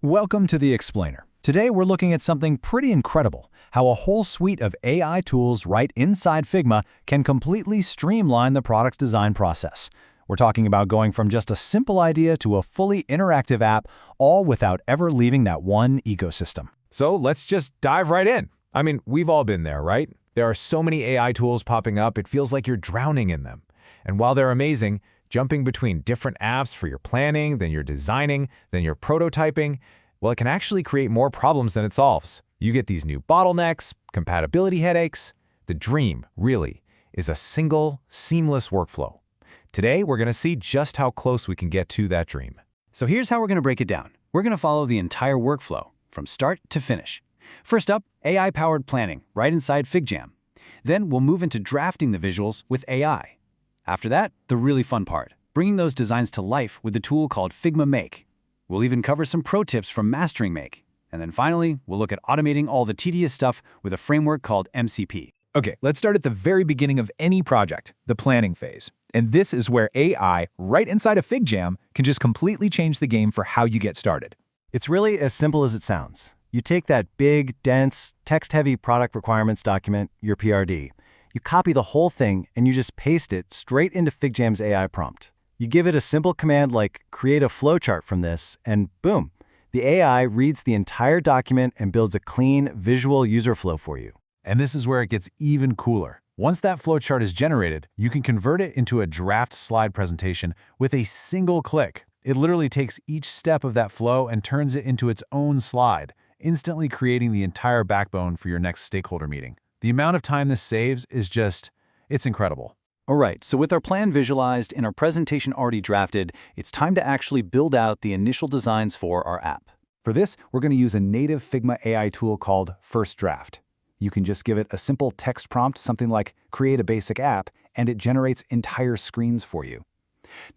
Welcome to the Explainer. Today we're looking at something pretty incredible, how a whole suite of AI tools right inside Figma can completely streamline the product's design process. We're talking about going from just a simple idea to a fully interactive app, all without ever leaving that one ecosystem. So let's just dive right in. I mean, we've all been there, right? There are so many AI tools popping up, it feels like you're drowning in them. And while they're amazing, jumping between different apps for your planning, then your designing, then your prototyping, well, it can actually create more problems than it solves. You get these new bottlenecks, compatibility headaches. The dream, really, is a single, seamless workflow. Today, we're going to see just how close we can get to that dream. So here's how we're going to break it down. We're going to follow the entire workflow, from start to finish. First up, AI-powered planning, right inside FigJam. Then we'll move into drafting the visuals with AI. After that, the really fun part, bringing those designs to life with a tool called Figma Make. We'll even cover some pro tips from mastering Make. And then finally, we'll look at automating all the tedious stuff with a framework called MCP. Okay, let's start at the very beginning of any project, the planning phase. And this is where AI, right inside of FigJam, can just completely change the game for how you get started. It's really as simple as it sounds. You take that big, dense, text-heavy product requirements document, your PRD. You copy the whole thing and you just paste it straight into FigJam's AI prompt. You give it a simple command like create a flowchart from this, and boom, the AI reads the entire document and builds a clean, visual user flow for you. And this is where it gets even cooler. Once that flowchart is generated, you can convert it into a draft slide presentation with a single click. It literally takes each step of that flow and turns it into its own slide, instantly creating the entire backbone for your next stakeholder meeting. The amount of time this saves is it's incredible. All right, so with our plan visualized and our presentation already drafted, it's time to actually build out the initial designs for our app. For this, we're going to use a native Figma AI tool called First Draft. You can just give it a simple text prompt, something like create a basic app, and it generates entire screens for you.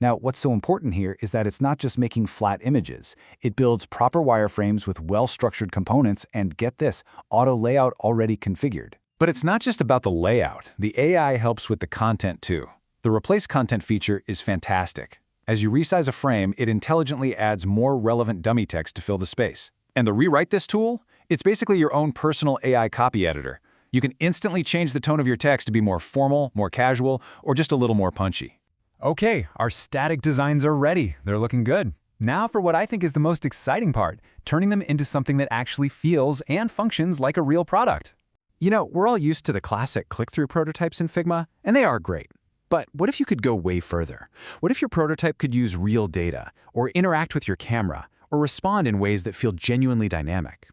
Now, what's so important here is that it's not just making flat images. It builds proper wireframes with well-structured components and, get this, auto layout already configured. But it's not just about the layout. The AI helps with the content too. The Replace Content feature is fantastic. As you resize a frame, it intelligently adds more relevant dummy text to fill the space. And the Rewrite This tool? It's basically your own personal AI copy editor. You can instantly change the tone of your text to be more formal, more casual, or just a little more punchy. Okay, our static designs are ready. They're looking good. Now for what I think is the most exciting part, turning them into something that actually feels and functions like a real product. You know, we're all used to the classic click-through prototypes in Figma, and they are great. But what if you could go way further? What if your prototype could use real data, or interact with your camera, or respond in ways that feel genuinely dynamic,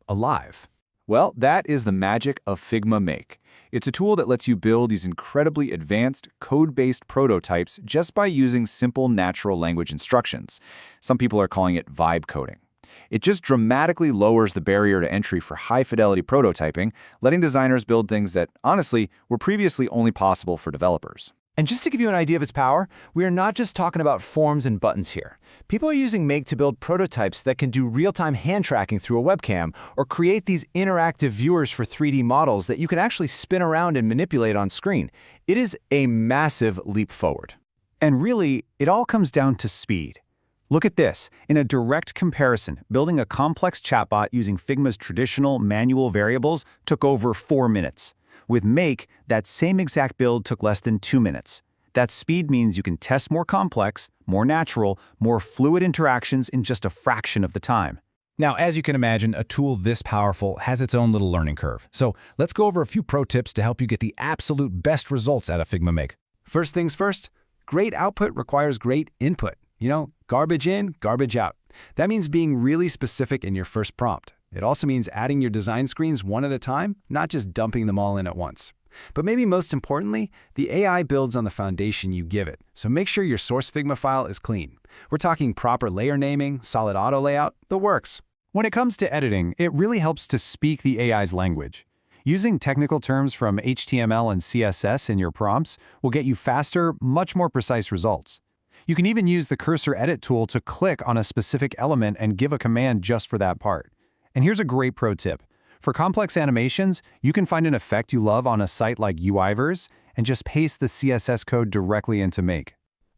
alive? Well, that is the magic of Figma Make. It's a tool that lets you build these incredibly advanced, code-based prototypes just by using simple natural language instructions. Some people are calling it vibe coding. It just dramatically lowers the barrier to entry for high-fidelity prototyping, letting designers build things that, honestly, were previously only possible for developers. And just to give you an idea of its power, we are not just talking about forms and buttons here. People are using Make to build prototypes that can do real-time hand tracking through a webcam or create these interactive viewers for 3D models that you can actually spin around and manipulate on screen. It is a massive leap forward. And really, it all comes down to speed. Look at this. In a direct comparison, building a complex chatbot using Figma's traditional manual variables took over 4 minutes. With Make, that same exact build took less than 2 minutes. That speed means you can test more complex, more natural, more fluid interactions in just a fraction of the time. Now, as you can imagine, a tool this powerful has its own little learning curve. So let's go over a few pro tips to help you get the absolute best results out of Figma Make. First things first, great output requires great input. Garbage in, garbage out. That means being really specific in your first prompt. It also means adding your design screens one at a time, not just dumping them all in at once. But maybe most importantly, the AI builds on the foundation you give it, so make sure your source Figma file is clean. We're talking proper layer naming, solid auto layout, the works. When it comes to editing, it really helps to speak the AI's language. Using technical terms from HTML and CSS in your prompts will get you faster, much more precise results. You can even use the cursor edit tool to click on a specific element and give a command just for that part. And here's a great pro tip. For complex animations, you can find an effect you love on a site like UIverse and just paste the CSS code directly into Make.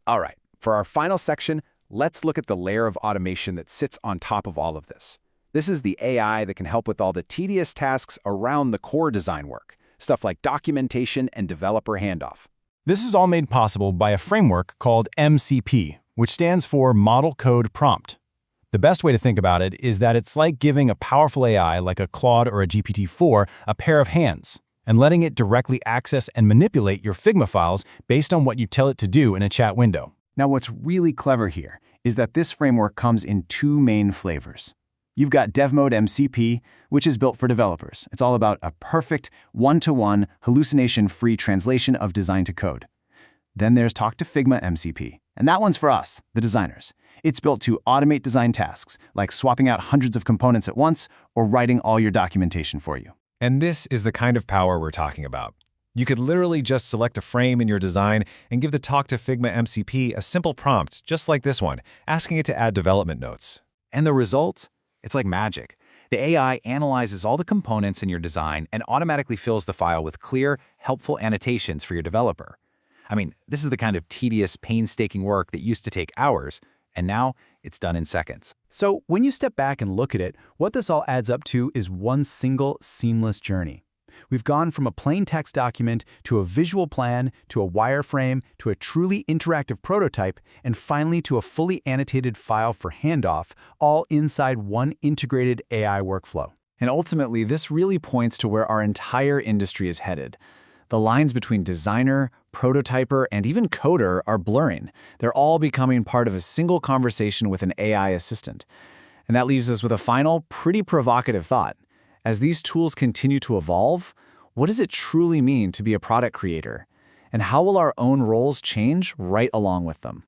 All right, for our final section, let's look at the layer of automation that sits on top of all of this. This is the AI that can help with all the tedious tasks around the core design work, stuff like documentation and developer handoff. This is all made possible by a framework called MCP, which stands for Model Code Prompt. The best way to think about it is that it's like giving a powerful AI like a Claude or a GPT-4 a pair of hands, and letting it directly access and manipulate your Figma files based on what you tell it to do in a chat window. Now, what's really clever here is that this framework comes in two main flavors. You've got Dev Mode MCP, which is built for developers. It's all about a perfect, one-to-one, hallucination-free translation of design to code. Then there's Talk to Figma MCP, and that one's for us, the designers. It's built to automate design tasks, like swapping out hundreds of components at once or writing all your documentation for you. And this is the kind of power we're talking about. You could literally just select a frame in your design and give the Talk to Figma MCP a simple prompt, just like this one, asking it to add development notes. And the result? It's like magic. The AI analyzes all the components in your design and automatically fills the file with clear, helpful annotations for your developer. I mean, this is the kind of tedious, painstaking work that used to take hours, and now it's done in seconds. So when you step back and look at it, what this all adds up to is one single, seamless journey. We've gone from a plain text document to a visual plan, to a wireframe, to a truly interactive prototype, and finally to a fully annotated file for handoff, all inside one integrated AI workflow. And ultimately, this really points to where our entire industry is headed. The lines between designer, prototyper, and even coder are blurring. They're all becoming part of a single conversation with an AI assistant. And that leaves us with a final, pretty provocative thought. As these tools continue to evolve, what does it truly mean to be a product creator? And how will our own roles change right along with them?